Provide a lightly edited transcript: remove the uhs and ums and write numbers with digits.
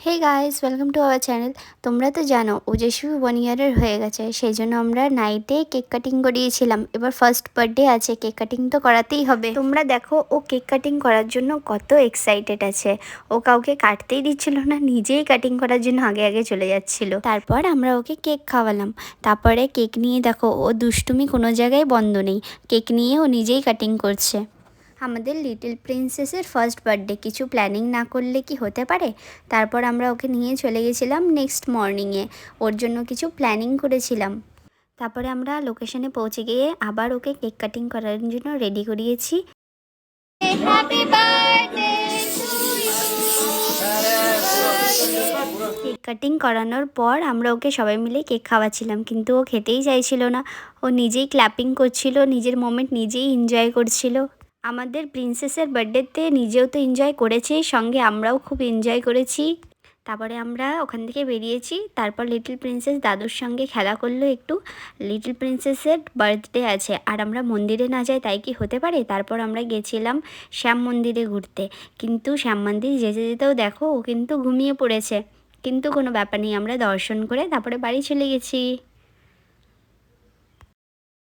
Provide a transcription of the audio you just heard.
Hey guys, welcome to our channel. তোমরা তো জানো ওজস্বী 1 ইয়ারের হয়ে গেছে, সেই জন্য আমরা নাইটে কেক কাটিং করিয়েছিলাম। এবার ফার্স্ট বার্থডে আছে, কেক কাটিং তো করাতেই হবে। তোমরা দেখো ও কেক কাটিং করার জন্য কত এক্সাইটেড আছে। ও কাউকে কাটতেই দিচ্ছিল না, নিজেই কাটিং করার জন্য আগে আগে চলে যাচ্ছিল। তারপর আমরা ওকে কেক খাওয়ালাম। তারপরে কেক নিয়ে দেখো ও দুষ্টুমি কোনো জায়গায় বন্ধ নেই, কেক নিয়ে ও নিজেই কাটিং করছে। আমাদের লিটল প্রিন্সেসের ফার্স্ট বার্থডে, কিছু প্ল্যানিং না করলে কি হতে পারে। তারপর আমরা ওকে নিয়ে চলে গেছিলাম নেক্সট মর্নিংয়ে, ওর জন্য কিছু প্ল্যানিং করেছিলাম। তারপরে আমরা লোকেশনে পৌঁছে গিয়ে আবার ওকে কেক কাটিং করার জন্য রেডি করিয়েছি। কেক কাটিং করানোর পর আমরা ওকে সবাই মিলে কেক খাওয়াচ্ছিলাম, কিন্তু ও খেতেই চাইছিল না। ও নিজেই ক্ল্যাপিং করছিল, নিজের মোমেন্ট নিজেই এনজয় করছিল। আমাদের প্রিন্সেসের বার্থডেতে নিজেও তো এনজয় করেছে, সঙ্গে আমরাও খুব এনজয় করেছি। তারপরে আমরা ওখান থেকে বেরিয়েছি। তারপর লিটল প্রিন্সেস দাদুর সঙ্গে খেলা করলো একটু। লিটল প্রিন্সেসের বার্থডে আছে আর আমরা মন্দিরে না যাই তাই কি হতে পারে। তারপর আমরা গেছিলাম শ্যাম মন্দিরে ঘুরতে, কিন্তু শ্যাম মন্দির যেতে যেতেও দেখো ও কিন্তু ঘুমিয়ে পড়েছে। কিন্তু কোনো ব্যাপার নেই, আমরা দর্শন করে তারপরে বাড়ি চলে গেছি।